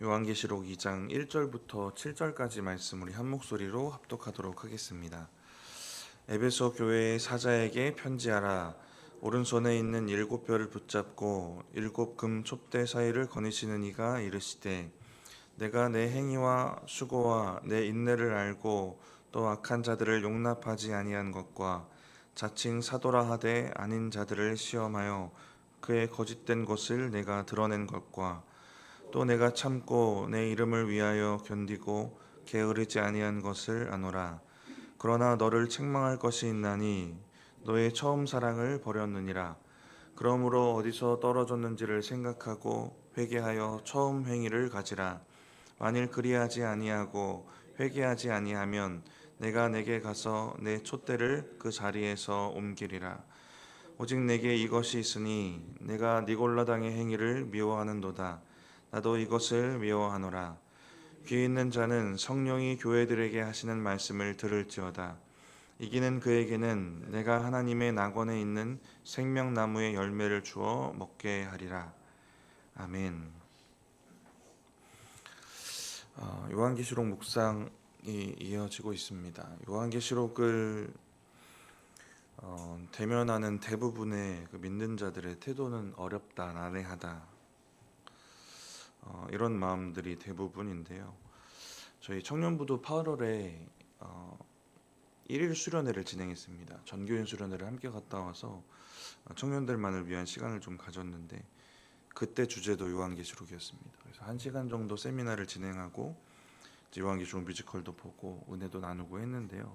요한계시록 2장 1절부터 7절까지 말씀 우리 한 목소리로 합독하도록 하겠습니다. 에베소 교회의 사자에게 편지하라. 오른손에 있는 7별을 붙잡고 7금 촛대 사이를 거니시는 이가 이르시되, 내가 내 행위와 수고와 내 인내를 알고 또 악한 자들을 용납하지 아니한 것과 자칭 사도라 하되 아닌 자들을 시험하여 그의 거짓된 것을 내가 드러낸 것과 또 내가 참고 내 이름을 위하여 견디고 게으르지 아니한 것을 아노라. 그러나 너를 책망할 것이 있나니 너의 처음 사랑을 버렸느니라. 그러므로 어디서 떨어졌는지를 생각하고 회개하여 처음 행위를 가지라. 만일 그리하지 아니하고 회개하지 아니하면 내가 내게 가서 내 촛대를 그 자리에서 옮기리라. 오직 내게 이것이 있으니 내가 니골라당의 행위를 미워하는도다. 나도 이것을 미워하노라. 귀 있는 자는 성령이 교회들에게 하시는 말씀을 들을지어다. 이기는 그에게는 내가 하나님의 낙원에 있는 생명나무의 열매를 주어 먹게 하리라. 아멘. 요한계시록 묵상이 이어지고 있습니다. 요한계시록을 대면하는 대부분의 믿는 자들의 태도는 어렵다, 난해하다, 이런 마음들이 대부분인데요. 저희 청년부도 8월에 1일 수련회를 진행했습니다. 전교인 수련회를 함께 갔다 와서 청년들만을 위한 시간을 좀 가졌는데, 그때 주제도 요한계시록이었습니다. 그래서 1시간 정도 세미나를 진행하고 요한계시록 뮤지컬도 보고 은혜도 나누고 했는데요.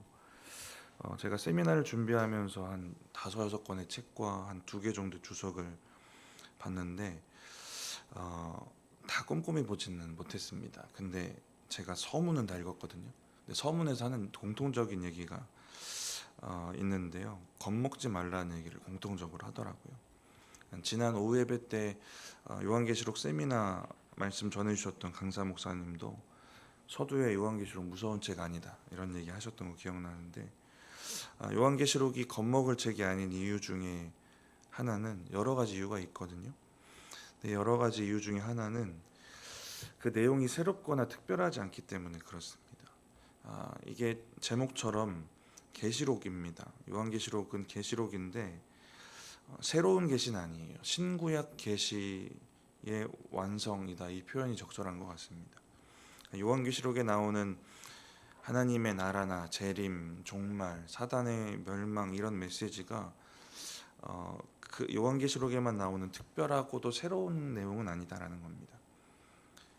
제가 세미나를 준비하면서 한 5-6권의 책과 한 2개 정도 주석을 봤는데 다 꼼꼼히 보지는 못했습니다. 근데 제가 서문은 다 읽었거든요. 근데 서문에서 하는 공통적인 얘기가 있는데요. 겁먹지 말라는 얘기를 공통적으로 하더라고요. 지난 오후 예배 때 요한계시록 세미나 말씀 전해주셨던 강사 목사님도 서두에 요한계시록 무서운 책 아니다, 이런 얘기 하셨던 거 기억나는데, 요한계시록이 겁먹을 책이 아닌 이유 중에 하나는, 여러 가지 이유가 있거든요. 여러 가지 이유 중에 하나는 그 내용이 새롭거나 특별하지 않기 때문에 그렇습니다. 이게 제목처럼 계시록입니다. 요한계시록은 계시록인데 새로운 계시는 아니에요. 신구약 계시의 완성이다, 이 표현이 적절한 것 같습니다. 요한계시록에 나오는 하나님의 나라나 재림, 종말, 사단의 멸망, 이런 메시지가 그 요한계시록에만 나오는 특별하고도 새로운 내용은 아니다라는 겁니다.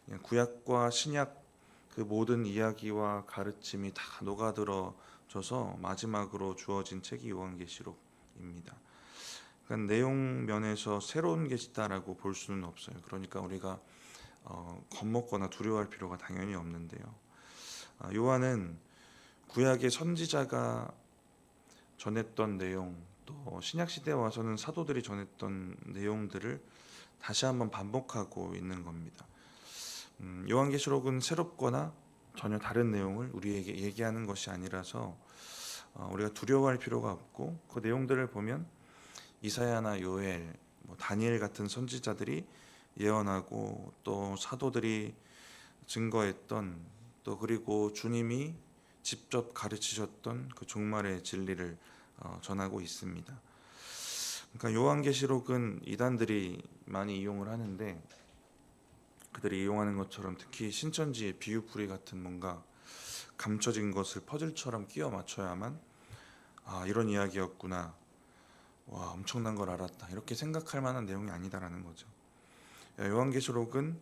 그냥 구약과 신약 그 모든 이야기와 가르침이 다 녹아들어져서 마지막으로 주어진 책이 요한계시록입니다. 그러니까 내용 면에서 새로운 계시다라고 볼 수는 없어요. 그러니까 우리가 겁먹거나 두려워할 필요가 당연히 없는데요. 요한은 구약의 선지자가 전했던 내용, 또 신약 시대에 와서는 사도들이 전했던 내용들을 다시 한번 반복하고 있는 겁니다. 요한계시록은 새롭거나 전혀 다른 내용을 우리에게 얘기하는 것이 아니라서 우리가 두려워할 필요가 없고, 그 내용들을 보면 이사야나 요엘, 다니엘 같은 선지자들이 예언하고 또 사도들이 증거했던, 또 그리고 주님이 직접 가르치셨던 그 종말의 진리를 전하고 있습니다. 그러니까 요한계시록은 이단들이 많이 이용을 하는데, 그들이 이용하는 것처럼 특히 신천지의 비유풀이 같은 뭔가 감춰진 것을 퍼즐처럼 끼워 맞춰야만 이런 이야기였구나, 와 엄청난 걸 알았다, 이렇게 생각할 만한 내용이 아니다라는 거죠. 요한계시록은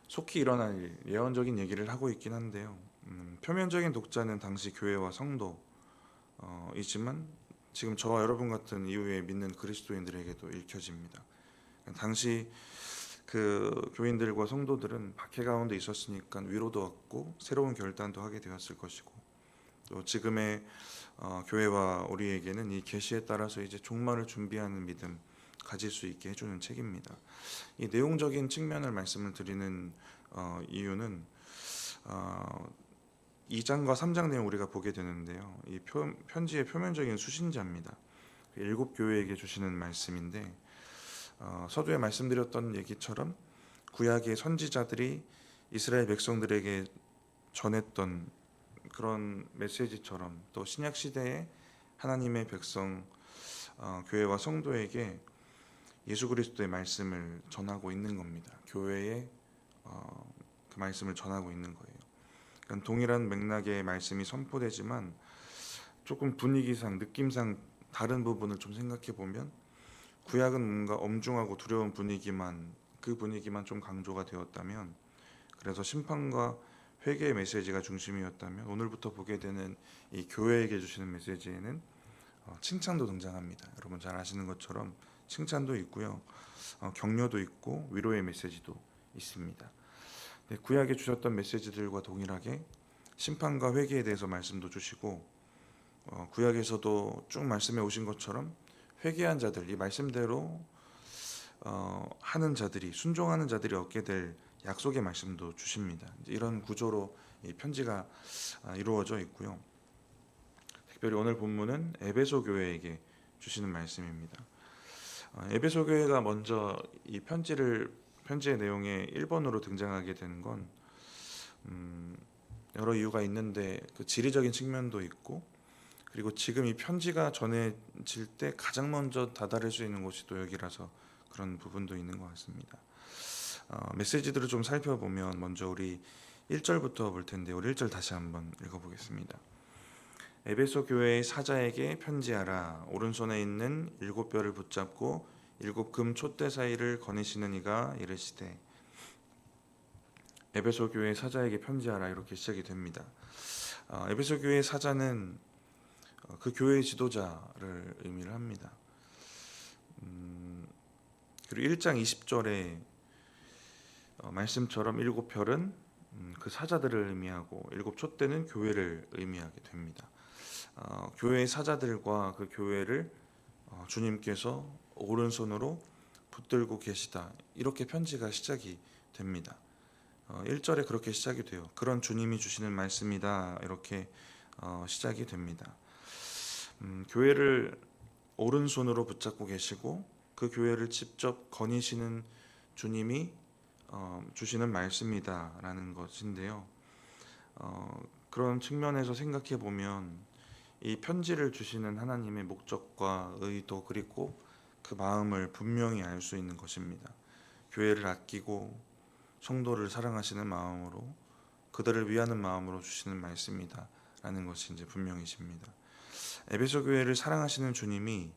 속히 일어날 일, 예언적인 얘기를 하고 있긴 한데요. 표면적인 독자는 당시 교회와 성도이지만 지금 저와 여러분 같은 이후에 믿는 그리스도인들에게도 읽혀집니다. 당시 그 교인들과 성도들은 박해 가운데 있었으니까 위로도 얻고 새로운 결단도 하게 되었을 것이고, 또 지금의 교회와 우리에게는 이 계시에 따라서 이제 종말을 준비하는 믿음 가질 수 있게 해주는 책입니다. 이 내용적인 측면을 말씀을 드리는 이유는 2장과 3장 내용 우리가 보게 되는데요. 이 편지의 표면적인 수신자입니다. 7 교회에게 주시는 말씀인데 서두에 말씀드렸던 얘기처럼 구약의 선지자들이 이스라엘 백성들에게 전했던 그런 메시지처럼 또 신약 시대에 하나님의 백성 교회와 성도에게 예수 그리스도의 말씀을 전하고 있는 겁니다. 교회에 그 말씀을 전하고 있는 거예요. 그러니까 동일한 맥락의 말씀이 선포되지만 조금 분위기상 느낌상 다른 부분을 좀 생각해 보면 구약은 뭔가 엄중하고 두려운 분위기만 좀 강조가 되었다면, 그래서 심판과 회개의 메시지가 중심이었다면 오늘부터 보게 되는 이 교회에게 주시는 메시지에는 칭찬도 등장합니다. 여러분 잘 아시는 것처럼 칭찬도 있고요, 격려도 있고 위로의 메시지도 있습니다. 구약에 주셨던 메시지들과 동일하게 심판과 회개에 대해서 말씀도 주시고, 구약에서도 쭉 말씀해 오신 것처럼 회개한 자들, 이 말씀대로 하는 자들이, 순종하는 자들이 얻게 될 약속의 말씀도 주십니다. 이런 구조로 이 편지가 이루어져 있고요. 특별히 오늘 본문은 에베소 교회에게 주시는 말씀입니다. 에베소 교회가 먼저 이 편지의 내용에 1번으로 등장하게 된 건 여러 이유가 있는데, 그 지리적인 측면도 있고, 그리고 지금 이 편지가 전해질 때 가장 먼저 다다를 수 있는 곳이 또 여기라서 그런 부분도 있는 것 같습니다. 메시지들을 좀 살펴보면 먼저 우리 1절부터 볼 텐데, 우리 1절 다시 한번 읽어보겠습니다. 에베소 교회의 사자에게 편지하라. 오른손에 있는 7뼈를 붙잡고 7 금 촛대 사이를 거니시는 이가 이르시되. 에베소 교회의 사자에게 편지하라, 이렇게 시작이 됩니다. 에베소 교회의 사자는 그 교회의 지도자를 의미를 합니다. 그리고 1장 20절에 말씀처럼 7별은 그 사자들을 의미하고 7 촛대는 교회를 의미하게 됩니다. 교회의 사자들과 그 교회를 주님께서 오른손으로 붙들고 계시다, 이렇게 편지가 시작이 됩니다. 1절에 그렇게 시작이 돼요. 그런 주님이 주시는 말씀이다, 이렇게 시작이 됩니다. 교회를 오른손으로 붙잡고 계시고 그 교회를 직접 거니시는 주님이 주시는 말씀이다라는 것인데요. 그런 측면에서 생각해 보면 이 편지를 주시는 하나님의 목적과 의도, 그리고 그 마음을 분명히 알 수 있는 것입니다. 교회를 아끼고 성도를 사랑하시는 마음으로, 그들을 위하는 마음으로 주시는 말씀이다 라는 것이 이제 분명해집니다. 에베소 교회를 사랑하시는 주님이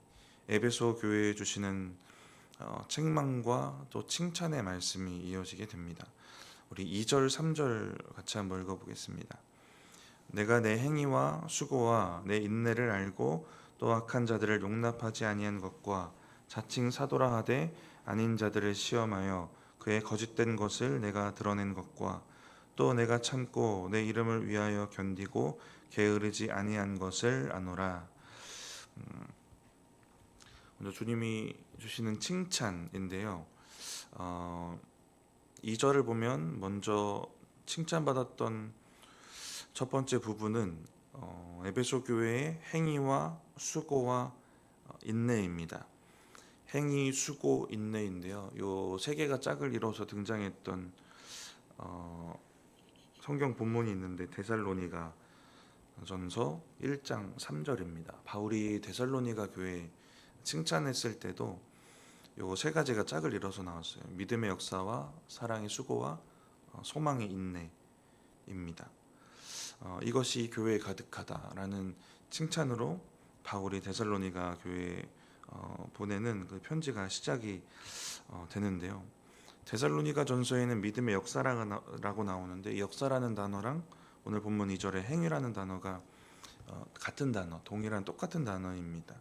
에베소 교회에 주시는 책망과 또 칭찬의 말씀이 이어지게 됩니다. 우리 2절 3절 같이 한번 읽어보겠습니다. 내가 내 행위와 수고와 내 인내를 알고 또 악한 자들을 용납하지 아니한 것과 자칭 사도라 하되 아닌 자들을 시험하여 그의 거짓된 것을 내가 드러낸 것과 또 내가 참고 내 이름을 위하여 견디고 게으르지 아니한 것을 아노라. 먼저 주님이 주시는 칭찬인데요. 2절을 보면 먼저 칭찬받았던 첫 번째 부분은 에베소 교회의 행위와 수고와 인내입니다. 행위, 수고, 인내인데요. 요 세 개가 짝을 이뤄서 등장했던 성경 본문이 있는데 데살로니가 전서 1장 3절입니다. 바울이 데살로니가 교회에 칭찬했을 때도 요 세 가지가 짝을 이뤄서 나왔어요. 믿음의 역사와 사랑의 수고와 소망의 인내입니다. 이것이 교회에 가득하다라는 칭찬으로 바울이 데살로니가 교회에 보내는 그 편지가 시작이 되는데요. 데살로니가 전서에는 믿음의 역사라고 나오는데, 이 역사라는 단어랑 오늘 본문 2절의 행위라는 단어가 같은 단어, 동일한 똑같은 단어입니다.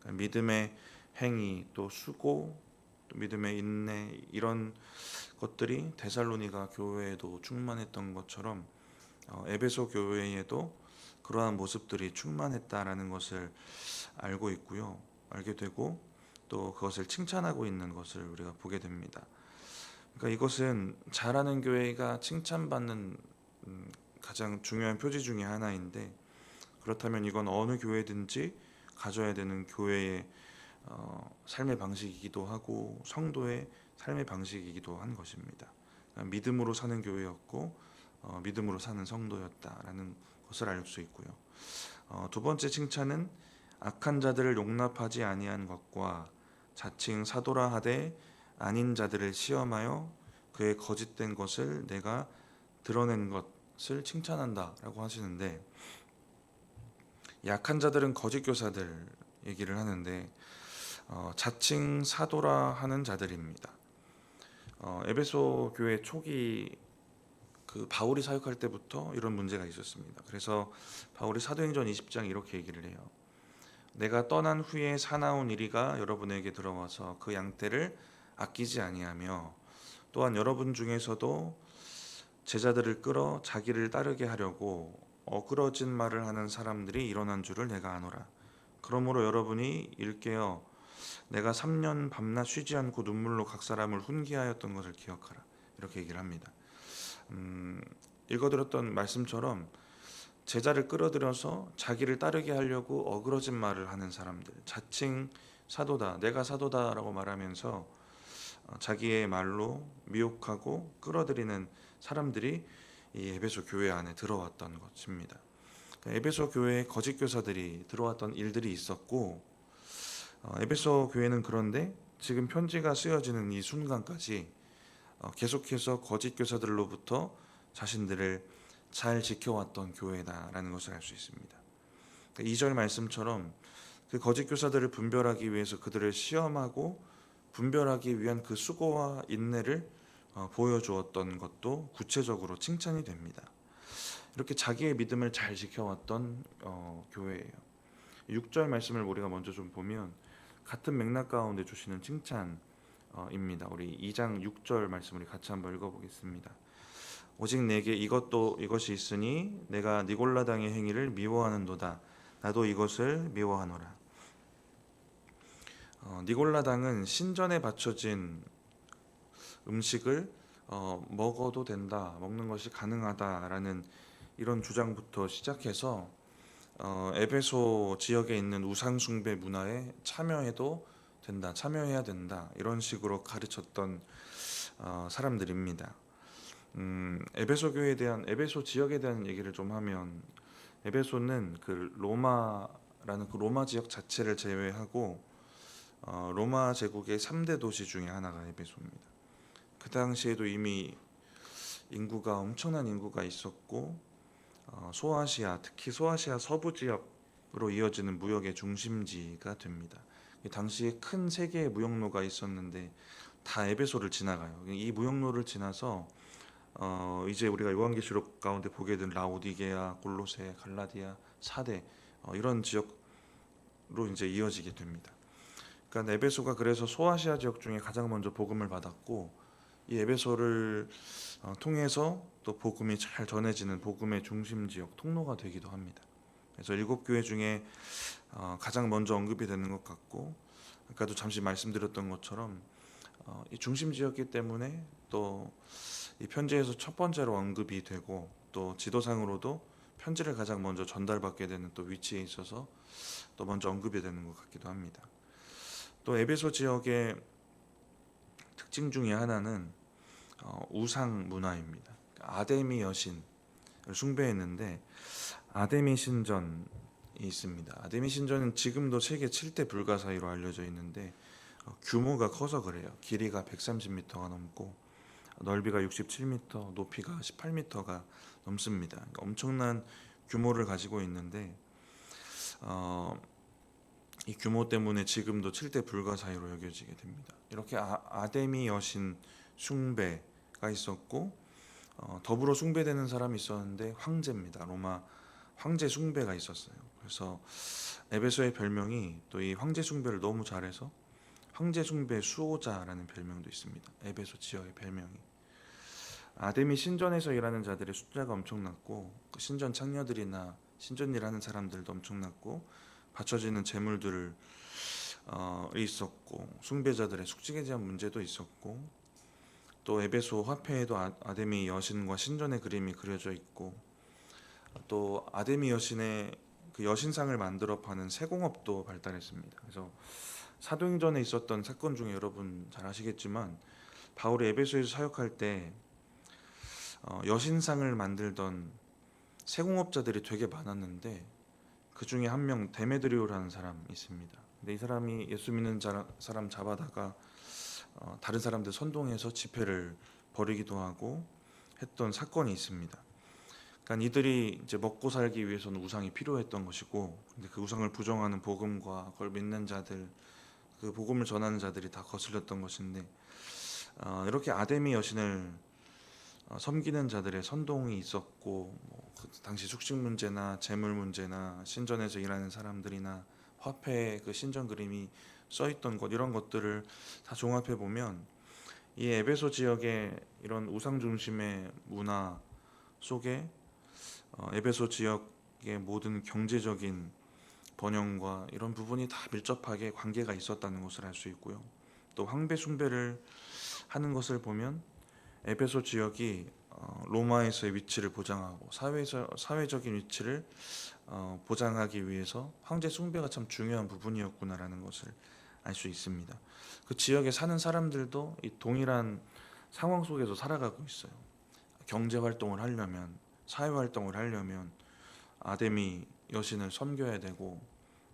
그러니까 믿음의 행위, 또 수고, 또 믿음의 인내, 이런 것들이 데살로니가 교회에도 충만했던 것처럼 에베소 교회에도 그러한 모습들이 충만했다라는 것을 알게 되고 또 그것을 칭찬하고 있는 것을 우리가 보게 됩니다. 그러니까 이것은 잘하는 교회가 칭찬받는 가장 중요한 표지 중에 하나인데, 그렇다면 이건 어느 교회든지 가져야 되는 교회의 삶의 방식이기도 하고 성도의 삶의 방식이기도 한 것입니다. 믿음으로 사는 교회였고 믿음으로 사는 성도였다라는 것을 알 수 있고요. 두 번째 칭찬은 악한 자들을 용납하지 아니한 것과 자칭 사도라 하되 아닌 자들을 시험하여 그의 거짓된 것을 내가 드러낸 것을 칭찬한다라고 하시는데, 약한 자들은 거짓 교사들 얘기를 하는데 자칭 사도라 하는 자들입니다. 에베소 교회 초기 그 바울이 사역할 때부터 이런 문제가 있었습니다. 그래서 바울이 사도행전 20장 이렇게 얘기를 해요. 내가 떠난 후에 사나운 이리가 여러분에게 들어와서 그 양떼를 아끼지 아니하며 또한 여러분 중에서도 제자들을 끌어 자기를 따르게 하려고 어그러진 말을 하는 사람들이 일어난 줄을 내가 아노라. 그러므로 여러분이 일깨어 내가 3년 밤낮 쉬지 않고 눈물로 각 사람을 훈계하였던 것을 기억하라. 이렇게 얘기를 합니다. 읽어드렸던 말씀처럼 제자를 끌어들여서 자기를 따르게 하려고 어그러진 말을 하는 사람들, 자칭 사도다, 내가 사도다라고 말하면서 자기의 말로 미혹하고 끌어들이는 사람들이 이 에베소 교회 안에 들어왔던 것입니다. 에베소 교회에 거짓 교사들이 들어왔던 일들이 있었고, 에베소 교회는 그런데 지금 편지가 쓰여지는 이 순간까지 계속해서 거짓 교사들로부터 자신들을 잘 지켜왔던 교회다라는 것을 알 수 있습니다. 2절 말씀처럼 그 거짓 교사들을 분별하기 위해서 그들을 시험하고 분별하기 위한 그 수고와 인내를 보여주었던 것도 구체적으로 칭찬이 됩니다. 이렇게 자기의 믿음을 잘 지켜왔던 교회예요. 6절 말씀을 우리가 먼저 좀 보면 같은 맥락 가운데 주시는 칭찬입니다. 우리 2장 6절 말씀 우리 같이 한번 읽어보겠습니다. 오직 내게 이것이 있으니 내가 니골라당의 행위를 미워하는도다. 나도 이것을 미워하노라. 니골라당은 신전에 바쳐진 음식을 먹어도 된다, 먹는 것이 가능하다라는 이런 주장부터 시작해서 에베소 지역에 있는 우상 숭배 문화에 참여해야 된다 이런 식으로 가르쳤던 사람들입니다. 에베소 교회에 대한 에베소 지역에 대한 얘기를 좀 하면, 에베소는 그 로마라는 그 로마 지역 자체를 제외하고 로마 제국의 3대 도시 중에 하나가 에베소입니다. 그 당시에도 이미 엄청난 인구가 있었고 소아시아, 특히 소아시아 서부 지역으로 이어지는 무역의 중심지가 됩니다. 당시에 큰 세 개의 무역로가 있었는데 다 에베소를 지나가요. 이 무역로를 지나서 이제 우리가 요한계시록 가운데 보게 된 라오디게아, 골로새, 갈라디아, 사대 이런 지역으로 이제 이어지게 됩니다. 그러니까 에베소가 그래서 소아시아 지역 중에 가장 먼저 복음을 받았고, 이 에베소를 통해서 또 복음이 잘 전해지는 복음의 중심 지역, 통로가 되기도 합니다. 그래서 7교회 중에 가장 먼저 언급이 되는 것 같고, 아까도 잠시 말씀드렸던 것처럼 이 중심 지역이기 때문에 또 이 편지에서 첫 번째로 언급이 되고, 또 지도상으로도 편지를 가장 먼저 전달받게 되는 또 위치에 있어서 또 먼저 언급이 되는 것 같기도 합니다. 또 에베소 지역의 특징 중에 하나는 우상 문화입니다. 아데미 여신을 숭배했는데 아데미 신전이 있습니다. 아데미 신전은 지금도 세계 7대 불가 사이로 알려져 있는데 규모가 커서 그래요. 길이가 130m가 넘고 넓이가 67m, 높이가 18m가 넘습니다. 엄청난 규모를 가지고 있는데 이 규모 때문에 지금도 7대 불가 사이로 여겨지게 됩니다. 이렇게 아데미 여신 숭배가 있었고, 더불어 숭배되는 사람이 있었는데 황제입니다. 로마 황제 숭배가 있었어요. 그래서 에베소의 별명이 또 이 황제 숭배를 너무 잘해서 황제 숭배 수호자라는 별명도 있습니다. 에베소 지역의 별명이. 아데미 신전에서 일하는 자들의 숫자가 엄청났고, 그 신전 창녀들이나 신전 일하는 사람들도 엄청났고, 바쳐지는 재물들을 있었고, 숭배자들의 숙직에 대한 문제도 있었고, 또 에베소 화폐에도 아데미 여신과 신전의 그림이 그려져 있고, 또 아데미 여신의 그 여신상을 만들어 파는 세공업도 발달했습니다. 그래서 사도행전에 있었던 사건 중에 여러분 잘 아시겠지만 바울이 에베소에서 사역할 때 여신상을 만들던 세공업자들이 되게 많았는데 그 중에 한 명 데메드리오라는 사람이 있습니다. 근데 이 사람이 예수 믿는 사람 잡아다가 다른 사람들 선동해서 집회를 벌이기도 하고 했던 사건이 있습니다. 그러니까 이들이 이제 먹고 살기 위해서는 우상이 필요했던 것이고, 근데 그 우상을 부정하는 복음과 그걸 믿는 자들, 그 복음을 전하는 자들이 다 거슬렸던 것인데, 이렇게 아데미 여신을 섬기는 자들의 선동이 있었고, 그 당시 숙식 문제나 재물 문제나 신전에서 일하는 사람들이나 화폐 그 신전 그림이 써 있던 것, 이런 것들을 다 종합해 보면 이 에베소 지역의 이런 우상 중심의 문화 속에 에베소 지역의 모든 경제적인 번영과 이런 부분이 다 밀접하게 관계가 있었다는 것을 알 수 있고요. 또 황배 숭배를 하는 것을 보면 에베소 지역이 로마에서의 위치를 보장하고 사회적인 위치를 보장하기 위해서 황제 숭배가 참 중요한 부분이었구나라는 것을 알 수 있습니다. 그 지역에 사는 사람들도 이 동일한 상황 속에서 살아가고 있어요. 경제 활동을 하려면, 사회 활동을 하려면 아데미 여신을 섬겨야 되고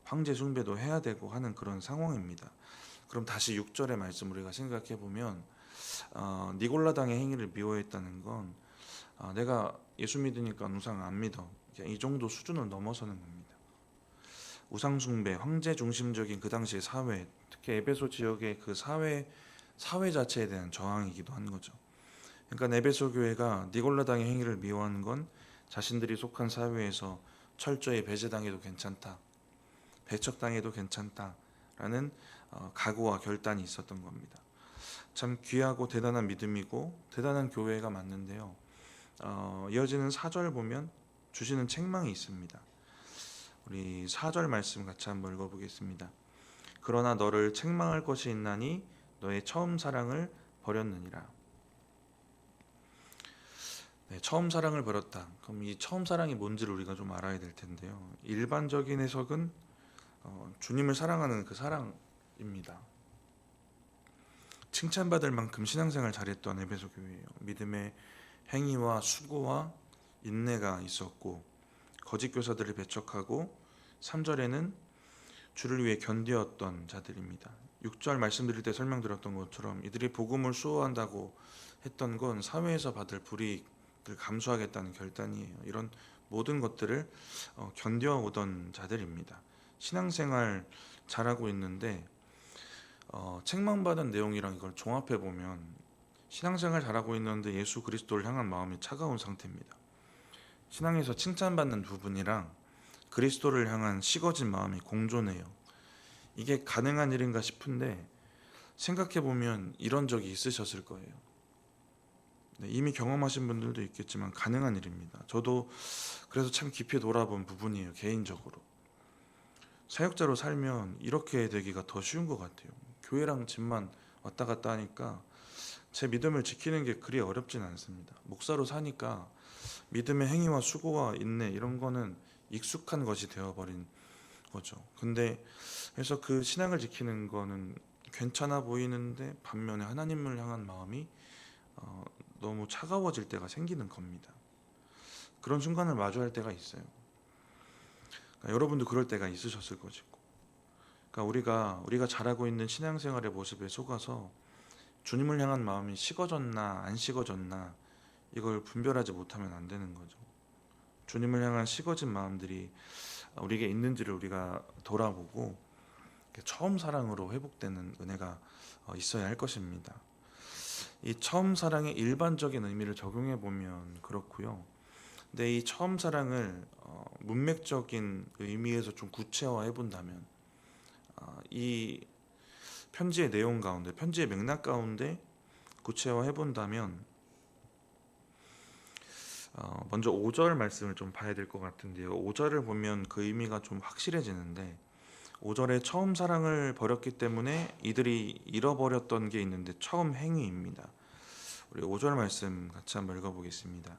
황제 숭배도 해야 되고 하는 그런 상황입니다. 그럼 다시 6절의 말씀 우리가 생각해 보면 니골라당의 행위를 미워했다는 건 내가 예수 믿으니까 우상 안 믿어, 이 정도 수준을 넘어서는 겁니다. 우상 숭배, 황제 중심적인 그 당시의 사회, 특히 에베소 지역의 그 사회 자체에 대한 저항이기도 한 거죠. 그러니까 에베소 교회가 니골라당의 행위를 미워하는 건 자신들이 속한 사회에서 철저히 배제당해도 괜찮다, 배척당해도 괜찮다라는 각오와 결단이 있었던 겁니다. 참 귀하고 대단한 믿음이고 대단한 교회가 맞는데요. 이어지는 4절 보면 주시는 책망이 있습니다. 우리 4절 말씀 같이 한번 읽어보겠습니다. 그러나 너를 책망할 것이 있나니 너의 처음 사랑을 버렸느니라. 네, 처음 사랑을 버렸다. 그럼 이 처음 사랑이 뭔지를 우리가 좀 알아야 될 텐데요. 일반적인 해석은 주님을 사랑하는 그 사랑입니다. 칭찬받을 만큼 신앙생활 잘했던 에베소 교회예요. 믿음의 행위와 수고와 인내가 있었고 거짓 교사들을 배척하고 3절에는 주를 위해 견디었던 자들입니다. 6절 말씀드릴 때 설명드렸던 것처럼 이들이 복음을 수호한다고 했던 건 사회에서 받을 불이익을 감수하겠다는 결단이에요. 이런 모든 것들을 견뎌오던 자들입니다. 신앙생활 잘하고 있는데 책망받은 내용이랑 이걸 종합해 보면 신앙생활 잘하고 있는데 예수 그리스도를 향한 마음이 차가운 상태입니다. 신앙에서 칭찬받는 부분이랑 그리스도를 향한 식어진 마음이 공존해요. 이게 가능한 일인가 싶은데 생각해 보면 이런 적이 있으셨을 거예요. 네, 이미 경험하신 분들도 있겠지만 가능한 일입니다. 저도 그래서 참 깊이 돌아본 부분이에요. 개인적으로 사역자로 살면 이렇게 되기가 더 쉬운 것 같아요. 교회랑 집만 왔다 갔다 하니까 제 믿음을 지키는 게 그리 어렵진 않습니다. 목사로 사니까 믿음의 행위와 수고와 인내 이런 거는 익숙한 것이 되어버린 거죠. 근데 그래서 그 신앙을 지키는 거는 괜찮아 보이는데 반면에 하나님을 향한 마음이 너무 차가워질 때가 생기는 겁니다. 그런 순간을 마주할 때가 있어요. 그러니까 여러분도 그럴 때가 있으셨을 것이고, 그러니까 우리가 잘하고 있는 신앙생활의 모습에 속아서 주님을 향한 마음이 식어졌나 안 식어졌나 이걸 분별하지 못하면 안 되는 거죠. 주님을 향한 식어진 마음들이 우리에게 있는지를 우리가 돌아보고 처음 사랑으로 회복되는 은혜가 있어야 할 것입니다. 이 처음 사랑의 일반적인 의미를 적용해 보면 그렇고요. 근데 이 처음 사랑을 문맥적인 의미에서 좀 구체화해 본다면 이 편지의 내용 가운데, 편지의 맥락 가운데 구체화해 본다면 먼저 5절 말씀을 좀 봐야 될 것 같은데요. 5절을 보면 그 의미가 좀 확실해지는데 5절에 처음 사랑을 버렸기 때문에 이들이 잃어버렸던 게 있는데 처음 행위입니다. 우리 5절 말씀 같이 한번 읽어보겠습니다.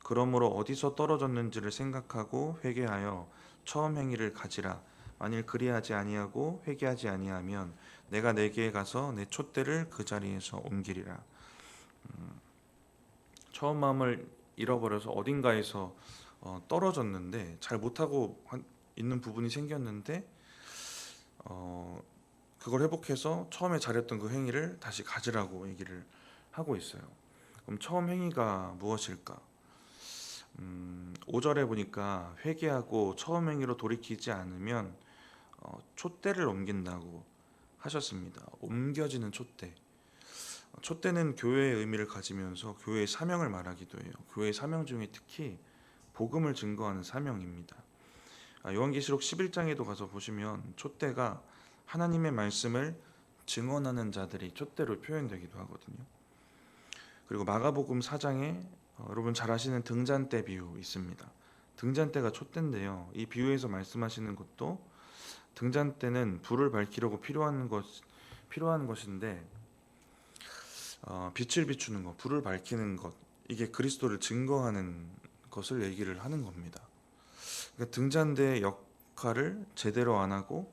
그러므로 어디서 떨어졌는지를 생각하고 회개하여 처음 행위를 가지라. 만일 그리하지 아니하고 회개하지 아니하면 내가 내게에 가서 내 촛대를 그 자리에서 옮기리라. 처음 마음을 잃어버려서 어딘가에서 떨어졌는데 잘 못하고 있는 부분이 생겼는데 그걸 회복해서 처음에 잘했던 그 행위를 다시 가지라고 얘기를 하고 있어요. 그럼 처음 행위가 무엇일까? 5절에 보니까 회개하고 처음 행위로 돌이키지 않으면 촛대를 옮긴다고 하셨습니다. 옮겨지는 촛대. 촛대는 교회의 의미를 가지면서 교회의 사명을 말하기도 해요. 교회의 사명 중에 특히 복음을 증거하는 사명입니다. 요한계시록 11장에도 가서 보시면 촛대가 하나님의 말씀을 증언하는 자들이 촛대로 표현되기도 하거든요. 그리고 마가복음 4장에 여러분 잘 아시는 등잔대 비유 있습니다. 등잔대가 촛대인데요. 이 비유에서 말씀하시는 것도 등잔대는 불을 밝히려고 필요한 것인데 빛을 비추는 것, 불을 밝히는 것, 이게 그리스도를 증거하는 것을 얘기를 하는 겁니다. 그러니까 등잔대의 역할을 제대로 안 하고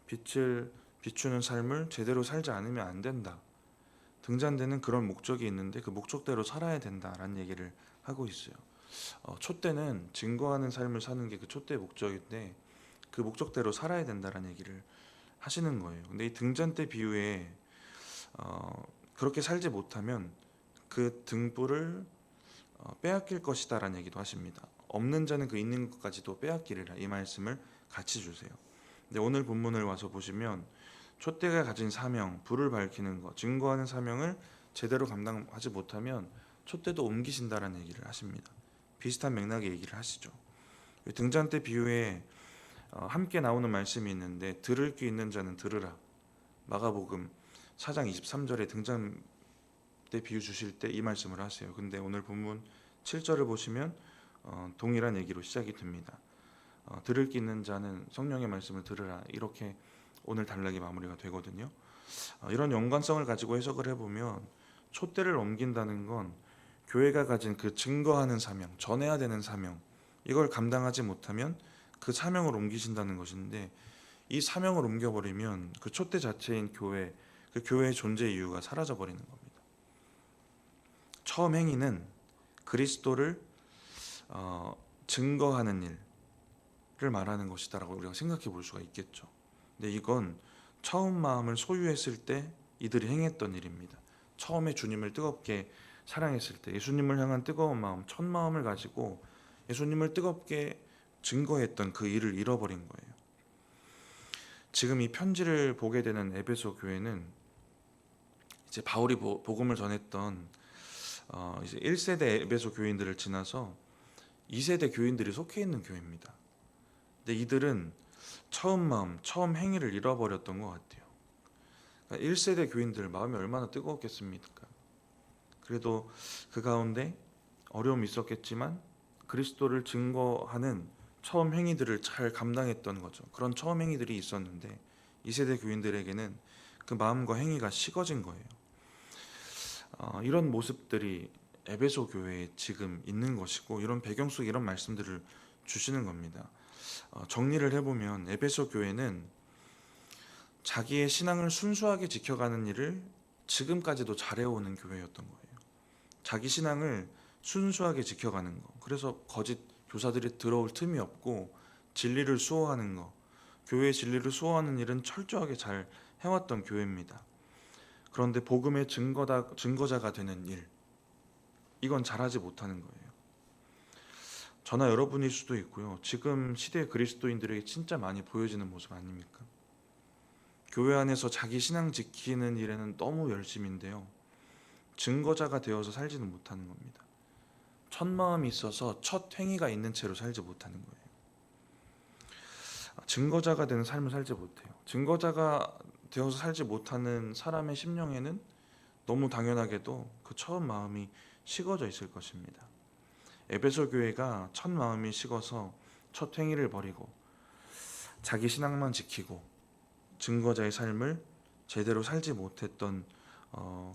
빛을 비추는 삶을 제대로 살지 않으면 안 된다. 등잔대는 그런 목적이 있는데 그 목적대로 살아야 된다라는 얘기를 하고 있어요. 촛대는 증거하는 삶을 사는 게 그 촛대의 목적인데 그 목적대로 살아야 된다라는 얘기를 하시는 거예요. 근데 이 등잔대 비유에 그렇게 살지 못하면 그 등불을 빼앗길 것이다라는 얘기도 하십니다. 없는 자는 그 있는 것까지도 빼앗기리라, 이 말씀을 같이 주세요. 근데 오늘 본문을 와서 보시면 촛대가 가진 사명, 불을 밝히는 것, 증거하는 사명을 제대로 감당하지 못하면 촛대도 옮기신다라는 얘기를 하십니다. 비슷한 맥락의 얘기를 하시죠. 등잔대 비유에 함께 나오는 말씀이 있는데 들을 귀 있는 자는 들으라. 마가복음 4장 23절에 등잔대 비유 주실 때 이 말씀을 하세요. 근데 오늘 본문 7절을 보시면 동일한 얘기로 시작이 됩니다. 들을 귀 있는 자는 성령의 말씀을 들으라, 이렇게 오늘 단락이 마무리가 되거든요. 이런 연관성을 가지고 해석을 해보면 촛대를 옮긴다는 건 교회가 가진 그 증거하는 사명, 전해야 되는 사명, 이걸 감당하지 못하면 그 사명을 옮기신다는 것인데, 이 사명을 옮겨버리면 그 촛대 자체인 교회, 그 교회의 존재 이유가 사라져 버리는 겁니다. 처음 행위는 그리스도를 증거하는 일을 말하는 것이다라고 우리가 생각해 볼 수가 있겠죠. 근데 이건 처음 마음을 소유했을 때 이들이 행했던 일입니다. 처음에 주님을 뜨겁게 사랑했을 때 예수님을 향한 뜨거운 마음, 첫 마음을 가지고 예수님을 뜨겁게 증거했던 그 일을 잃어버린 거예요. 지금 이 편지를 보게 되는 에베소 교회는 이제 바울이 복음을 전했던 이제 1세대 에베소 교인들을 지나서 2세대 교인들이 속해 있는 교회입니다. 근데 이들은 처음 마음, 처음 행위를 잃어버렸던 것 같아요. 그러니까 1세대 교인들 마음이 얼마나 뜨거웠겠습니까? 그래도 그 가운데 어려움이 있었겠지만 그리스도를 증거하는 처음 행위들을 잘 감당했던 거죠. 그런 처음 행위들이 있었는데 2세대 교인들에게는 그 마음과 행위가 식어진 거예요. 이런 모습들이 에베소 교회에 지금 있는 것이고, 이런 배경 속에 이런 말씀들을 주시는 겁니다. 정리를 해보면 에베소 교회는 자기의 신앙을 순수하게 지켜가는 일을 지금까지도 잘해오는 교회였던 거예요. 자기 신앙을 순수하게 지켜가는 거, 그래서 거짓 교사들이 들어올 틈이 없고 진리를 수호하는 거, 교회의 진리를 수호하는 일은 철저하게 잘 해왔던 교회입니다. 그런데 복음의 증거자가 되는 일, 이건 잘하지 못하는 거예요. 저나 여러분일 수도 있고요. 지금 시대 그리스도인들에게 진짜 많이 보여지는 모습 아닙니까? 교회 안에서 자기 신앙 지키는 일에는 너무 열심인데요, 증거자가 되어서 살지는 못하는 겁니다. 첫 마음이 있어서 첫 행위가 있는 채로 살지 못하는 거예요. 증거자가 되는 삶을 살지 못해요. 증거자가 되어서 살지 못하는 사람의 심령에는 너무 당연하게도 그 처음 마음이 식어져 있을 것입니다. 에베소 교회가 첫 마음이 식어서 첫 행위를 버리고 자기 신앙만 지키고 증거자의 삶을 제대로 살지 못했던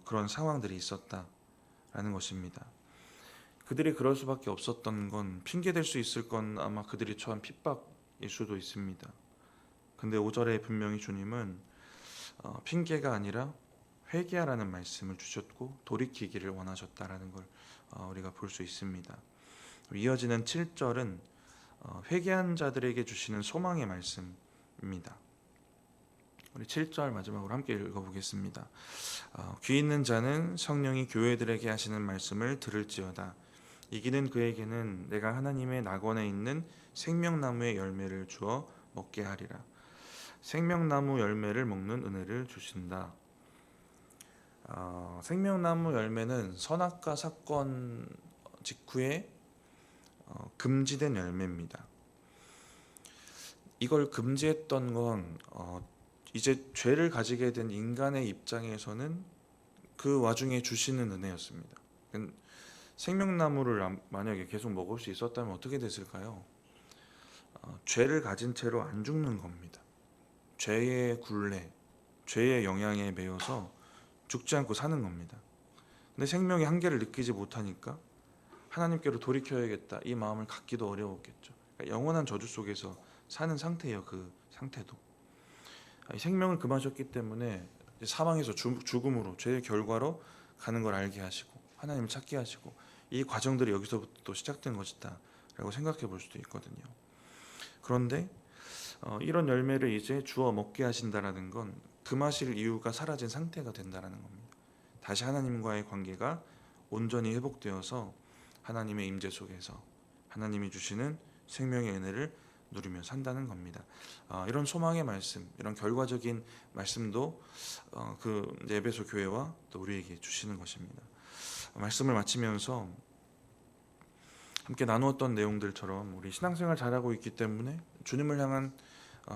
그런 상황들이 있었다라는 것입니다. 그들이 그럴 수밖에 없었던 건, 핑계댈 수 있을 건 아마 그들이 처한 핍박일 수도 있습니다. 근데 5절에 분명히 주님은 핑계가 아니라 회개하라는 말씀을 주셨고 돌이키기를 원하셨다라는 걸 우리가 볼 수 있습니다. 이어지는 7절은 회개한 자들에게 주시는 소망의 말씀입니다. 우리 7절 마지막으로 함께 읽어보겠습니다. 귀 있는 자는 성령이 교회들에게 하시는 말씀을 들을지어다. 이기는 그에게는 내가 하나님의 낙원에 있는 생명나무의 열매를 주어 먹게 하리라. 생명나무 열매를 먹는 은혜를 주신다. 생명나무 열매는 선악과 사건 직후에 금지된 열매입니다. 이걸 금지했던 건 이제 죄를 가지게 된 인간의 입장에서는 그 와중에 주시는 은혜였습니다. 생명나무를 만약에 계속 먹을 수 있었다면 어떻게 됐을까요? 죄를 가진 채로 안 죽는 겁니다. 죄의 굴레, 죄의 영향에 매여서 죽지 않고 사는 겁니다. 근데 생명의 한계를 느끼지 못하니까 하나님께로 돌이켜야겠다 이 마음을 갖기도 어려웠겠죠. 그러니까 영원한 저주 속에서 사는 상태예요. 그 상태도 생명을 금하셨기 때문에 사망에서 죽음으로 죄의 결과로 가는 걸 알게 하시고 하나님을 찾게 하시고 이 과정들이 여기서부터 또 시작된 것이다 라고 생각해 볼 수도 있거든요. 그런데 이런 열매를 이제 주어 먹게 하신다라는 건 금하실 이유가 사라진 상태가 된다라는 겁니다. 다시 하나님과의 관계가 온전히 회복되어서 하나님의 임재 속에서 하나님이 주시는 생명의 은혜를 누리며 산다는 겁니다. 이런 소망의 말씀, 이런 결과적인 말씀도 그 에베소 교회와 또 우리에게 주시는 것입니다. 말씀을 마치면서 함께 나누었던 내용들처럼 우리 신앙생활 잘하고 있기 때문에 주님을 향한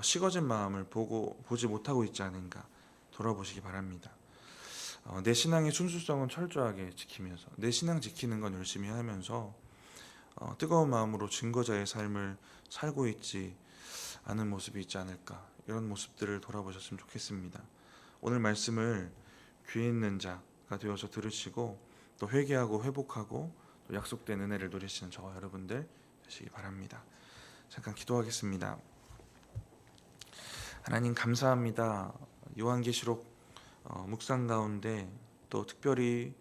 식어진 마음을 보지 못하고 있지 않은가 돌아보시기 바랍니다. 내 신앙의 순수성은 철저하게 지키면서 내 신앙 지키는 건 열심히 하면서 뜨거운 마음으로 증거자의 삶을 살고 있지 않은 모습이 있지 않을까, 이런 모습들을 돌아보셨으면 좋겠습니다. 오늘 말씀을 귀 있는 자가 되어서 들으시고 또 회개하고 회복하고 또 약속된 은혜를 누리시는 저와 여러분들 되시기 바랍니다. 잠깐 기도하겠습니다. 하나님 감사합니다. 요한계시록 묵상 가운데 또 특별히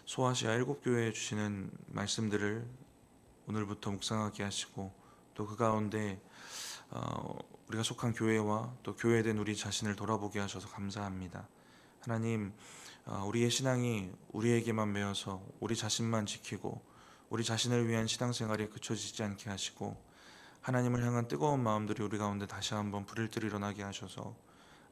소아시아 7교회에 주시는 말씀들을 오늘부터 묵상하게 하시고 또 그 가운데 우리가 속한 교회와 또 교회된 우리 자신을 돌아보게 하셔서 감사합니다. 하나님, 우리의 신앙이 우리에게만 매여서 우리 자신만 지키고 우리 자신을 위한 신앙생활에 그쳐지지 않게 하시고 하나님을 향한 뜨거운 마음들이 우리 가운데 다시 한번 불을 뜰 일어나게 하셔서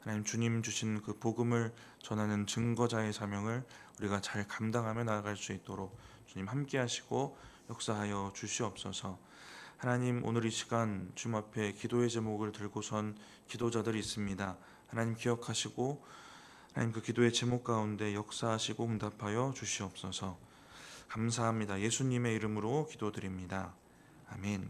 하나님 주님 주신 그 복음을 전하는 증거자의 사명을 우리가 잘 감당하며 나아갈 수 있도록 주님 함께 하시고 역사하여 주시옵소서. 하나님, 오늘 이 시간 주님 앞에 기도의 제목을 들고선 기도자들이 있습니다. 하나님 기억하시고 하나님 그 기도의 제목 가운데 역사하시고 응답하여 주시옵소서. 감사합니다. 예수님의 이름으로 기도드립니다. 아멘.